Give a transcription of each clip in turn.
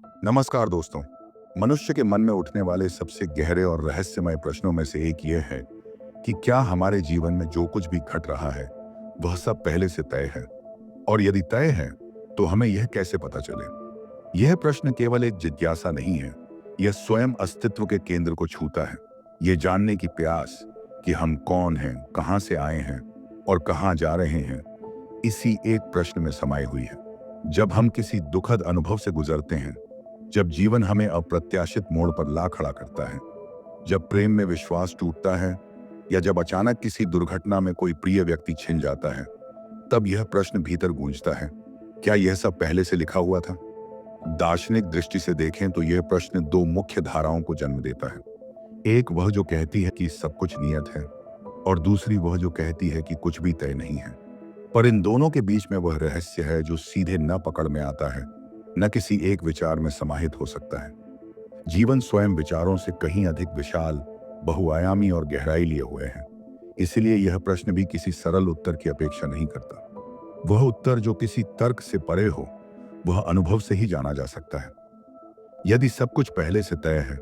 नमस्कार दोस्तों। मनुष्य के मन में उठने वाले सबसे गहरे और रहस्यमय प्रश्नों में से एक यह है कि क्या हमारे जीवन में जो कुछ भी घट रहा है वह सब पहले से तय है, और यदि तय है तो हमें यह कैसे पता चले। यह प्रश्न केवल एक जिज्ञासा नहीं है, यह स्वयं अस्तित्व के केंद्र को छूता है। यह जानने की प्यास कि हम कौन हैं, कहां से आए हैं और कहां जा रहे हैं, इसी एक प्रश्न में समाई हुई है। जब हम किसी दुखद अनुभव से गुजरते हैं, जब जीवन हमें अप्रत्याशित मोड़ पर ला खड़ा करता है, जब प्रेम में विश्वास टूटता है या जब अचानक किसी दुर्घटना में कोई प्रिय व्यक्ति छिन जाता है, तब यह प्रश्न भीतर गूंजता है, क्या यह सब पहले से लिखा हुआ था। दार्शनिक दृष्टि से देखें तो यह प्रश्न दो मुख्य धाराओं को जन्म देता है। एक वह जो कहती है कि सब कुछ नियत है, और दूसरी वह जो कहती है कि कुछ भी तय नहीं है। पर इन दोनों के बीच में वह रहस्य है जो सीधे न पकड़ में आता है, न किसी एक विचार में समाहित हो सकता है। जीवन स्वयं विचारों से कहीं अधिक विशाल, बहुआयामी और गहराई लिए हुए है। इसलिए यह प्रश्न भी किसी सरल उत्तर की अपेक्षा नहीं करता। वह उत्तर जो किसी तर्क से परे हो, वह अनुभव से ही जाना जा सकता है। यदि सब कुछ पहले से तय है,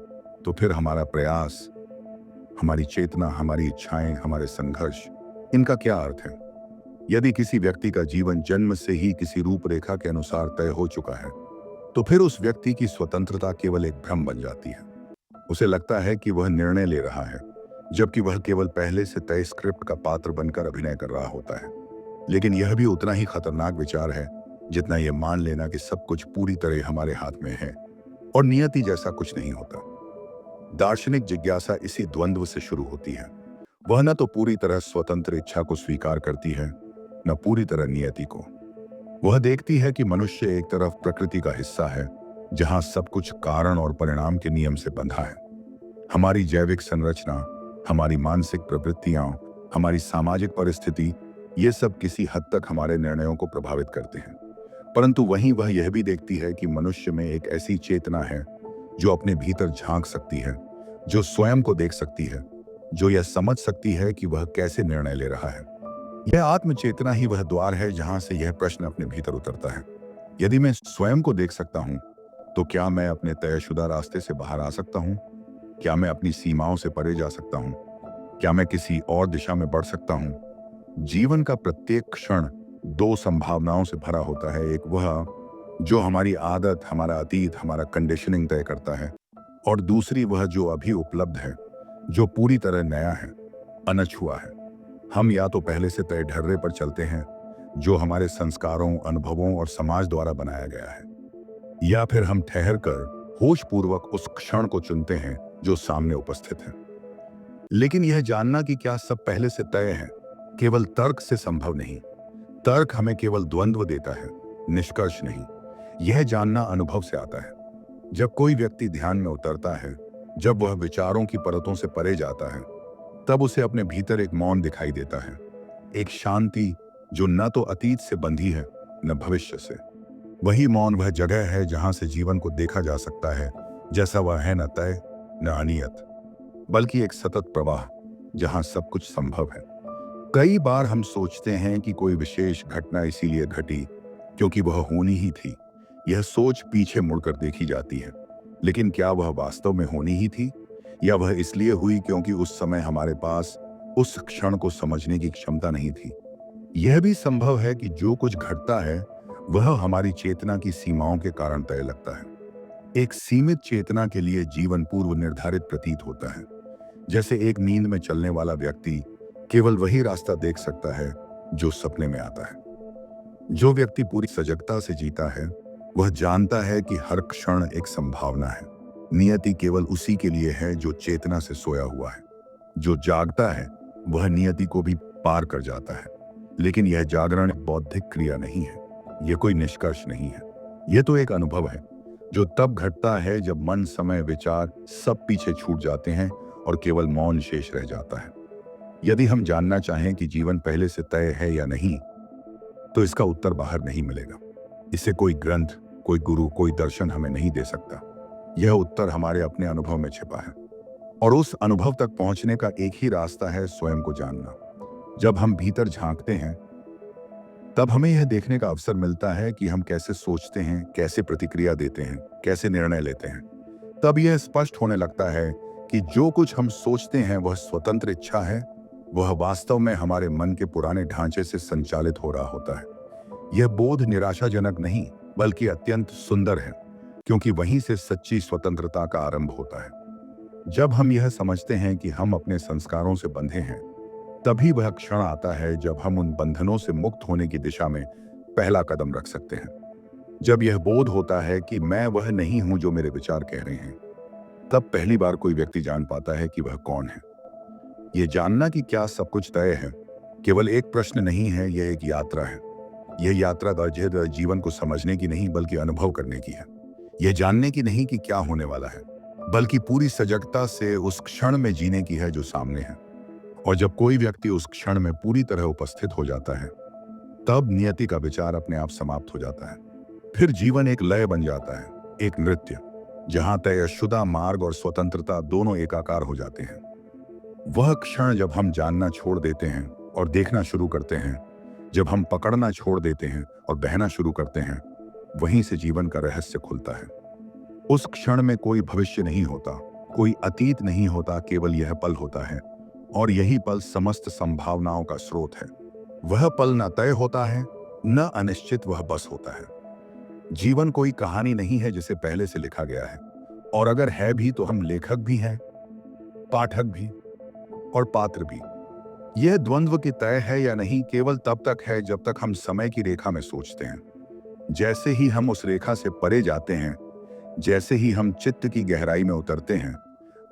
तो फिर हमारा प्रयास, हमारी चेतना, हमारी इच्छाएं, हमारे संघर्ष, इनका क्या अर्थ है। यदि किसी व्यक्ति का जीवन जन्म से ही किसी रूपरेखा के अनुसार तय हो चुका है, तो फिर उस व्यक्ति की स्वतंत्रता केवल एक भ्रम बन जाती है। उसे लगता है कि वह निर्णय ले रहा है, जबकि वह केवल पहले से तय स्क्रिप्ट का पात्र बनकर अभिनय कर रहा होता है। लेकिन यह भी उतना ही खतरनाक विचार है जितना यह मान लेना कि सब कुछ पूरी तरह हमारे हाथ में है और नियति जैसा कुछ नहीं होता। दार्शनिक जिज्ञासा इसी द्वंद्व से शुरू होती है। वह न तो पूरी तरह स्वतंत्र इच्छा को स्वीकार करती है, न पूरी तरह नियति को। वह देखती है कि मनुष्य एक तरफ प्रकृति का हिस्सा है, जहां सब कुछ कारण और परिणाम के नियम से बंधा है। हमारी जैविक संरचना, हमारी मानसिक प्रवृत्तियां, हमारी सामाजिक परिस्थिति, ये सब किसी हद तक हमारे निर्णयों को प्रभावित करते हैं। परंतु वहीं वह यह भी देखती है कि मनुष्य में एक ऐसी चेतना है जो अपने भीतर झांक सकती है, जो स्वयं को देख सकती है, जो यह समझ सकती है कि वह कैसे निर्णय ले रहा है। यह आत्मचेतना ही वह द्वार है जहां से यह प्रश्न अपने भीतर उतरता है। यदि मैं स्वयं को देख सकता हूं, तो क्या मैं अपने तयशुदा रास्ते से बाहर आ सकता हूं? क्या मैं अपनी सीमाओं से परे जा सकता हूं? क्या मैं किसी और दिशा में बढ़ सकता हूं? जीवन का प्रत्येक क्षण दो संभावनाओं से भरा होता है। एक वह जो हमारी आदत, हमारा अतीत, हमारा कंडीशनिंग तय करता है, और दूसरी वह जो अभी उपलब्ध है, जो पूरी तरह नया है, अनछुआ है। हम या तो पहले से तय ढर्रे पर चलते हैं, जो हमारे संस्कारों, अनुभवों और समाज द्वारा बनाया गया है, या फिर हम ठहर कर होशपूर्वक उस क्षण को चुनते हैं जो सामने उपस्थित है। लेकिन यह जानना कि क्या सब पहले से तय है, केवल तर्क से संभव नहीं। तर्क हमें केवल द्वंद्व देता है, निष्कर्ष नहीं। यह जानना अनुभव से आता है। जब कोई व्यक्ति ध्यान में उतरता है, जब वह विचारों की परतों से परे जाता है, तब उसे अपने भीतर एक मौन दिखाई देता है, एक शांति जो न तो अतीत से बंधी है, न भविष्य से। वही मौन वह जगह है जहां से जीवन को देखा जा सकता है, जैसा वह है, न तय न अनियत, बल्कि एक सतत प्रवाह जहां सब कुछ संभव है। कई बार हम सोचते हैं कि कोई विशेष घटना इसीलिए घटी क्योंकि वह होनी ही थी। यह सोच पीछे मुड़कर देखी जाती है, लेकिन क्या वह वास्तव में होनी ही थी, या वह इसलिए हुई क्योंकि उस समय हमारे पास उस क्षण को समझने की क्षमता नहीं थी। यह भी संभव है कि जो कुछ घटता है वह हमारी चेतना की सीमाओं के कारण तय लगता है। एक सीमित चेतना के लिए जीवन पूर्व निर्धारित प्रतीत होता है। जैसे एक नींद में चलने वाला व्यक्ति केवल वही रास्ता देख सकता है जो सपने में आता है। जो व्यक्ति पूरी सजगता से जीता है, वह जानता है कि हर क्षण एक संभावना है। नियति केवल उसी के लिए है जो चेतना से सोया हुआ है। जो जागता है वह नियति को भी पार कर जाता है। लेकिन यह जागरण एक बौद्धिक क्रिया नहीं है, यह कोई निष्कर्ष नहीं है। यह तो एक अनुभव है जो तब घटता है जब मन, समय, विचार सब पीछे छूट जाते हैं और केवल मौन शेष रह जाता है। यदि हम जानना चाहें कि जीवन पहले से तय है या नहीं, तो इसका उत्तर बाहर नहीं मिलेगा। इसे कोई ग्रंथ, कोई गुरु, कोई दर्शन हमें नहीं दे सकता। यह उत्तर हमारे अपने अनुभव में छिपा है, और उस अनुभव तक पहुंचने का एक ही रास्ता है, स्वयं को जानना। जब हम भीतर झांकते हैं, तब हमें यह देखने का अवसर मिलता है कि हम कैसे सोचते हैं, कैसे प्रतिक्रिया देते हैं, कैसे निर्णय लेते हैं। तब यह स्पष्ट होने लगता है कि जो कुछ हम सोचते हैं वह स्वतंत्र इच्छा है, वह वास्तव में हमारे मन के पुराने ढांचे से संचालित हो रहा होता है। यह बोध निराशाजनक नहीं, बल्कि अत्यंत सुंदर है, क्योंकि वहीं से सच्ची स्वतंत्रता का आरंभ होता है। जब हम यह समझते हैं कि हम अपने संस्कारों से बंधे हैं, तभी वह क्षण आता है जब हम उन बंधनों से मुक्त होने की दिशा में पहला कदम रख सकते हैं। जब यह बोध होता है कि मैं वह नहीं हूं जो मेरे विचार कह रहे हैं, तब पहली बार कोई व्यक्ति जान पाता है कि वह कौन है। यह जानना कि क्या सब कुछ तय है, केवल एक प्रश्न नहीं है, यह एक यात्रा है। यह यात्रा दर्जे जीवन को समझने की नहीं, बल्कि अनुभव करने की है। यह जानने की नहीं कि क्या होने वाला है, बल्कि पूरी सजगता से उस क्षण में जीने की है जो सामने है। और जब कोई व्यक्ति उस क्षण में पूरी तरह उपस्थित हो जाता है, तब नियति का विचार अपने आप समाप्त हो जाता है। फिर जीवन एक लय बन जाता है, एक नृत्य, जहां तयशुदा मार्ग और स्वतंत्रता दोनों एकाकार हो जाते हैं। वह क्षण जब हम जानना छोड़ देते हैं और देखना शुरू करते हैं, जब हम पकड़ना छोड़ देते हैं और बहना शुरू करते हैं, वहीं से जीवन का रहस्य खुलता है। उस क्षण में कोई भविष्य नहीं होता, कोई अतीत नहीं होता, केवल यह पल होता है। और यही पल समस्त संभावनाओं का स्रोत है। वह पल न तय होता है, न अनिश्चित, वह बस होता है। जीवन कोई कहानी नहीं है जिसे पहले से लिखा गया है, और अगर है भी तो हम लेखक भी हैं, पाठक भी और पात्र भी। यह द्वंद्व की तय है या नहीं केवल तब तक है जब तक हम समय की रेखा में सोचते हैं। जैसे ही हम उस रेखा से परे जाते हैं, जैसे ही हम चित्त की गहराई में उतरते हैं,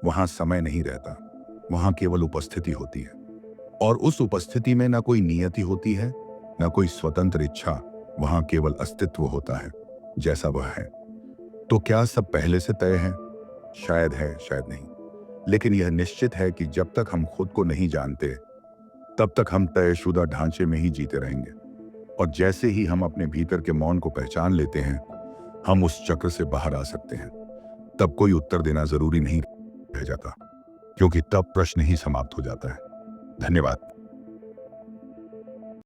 वहां समय नहीं रहता, वहां केवल उपस्थिति होती है। और उस उपस्थिति में न कोई नियति होती है, न कोई स्वतंत्र इच्छा, वहां केवल अस्तित्व होता है, जैसा वह है। तो क्या सब पहले से तय है? शायद है, शायद नहीं। लेकिन यह निश्चित है कि जब तक हम खुद को नहीं जानते, तब तक हम तयशुदा ढांचे में ही जीते रहेंगे। और जैसे ही हम अपने भीतर के मौन को पहचान लेते हैं, हम उस चक्र से बाहर आ सकते हैं। तब कोई उत्तर देना जरूरी नहीं रह जाता, क्योंकि तब प्रश्न ही समाप्त हो जाता है। धन्यवाद।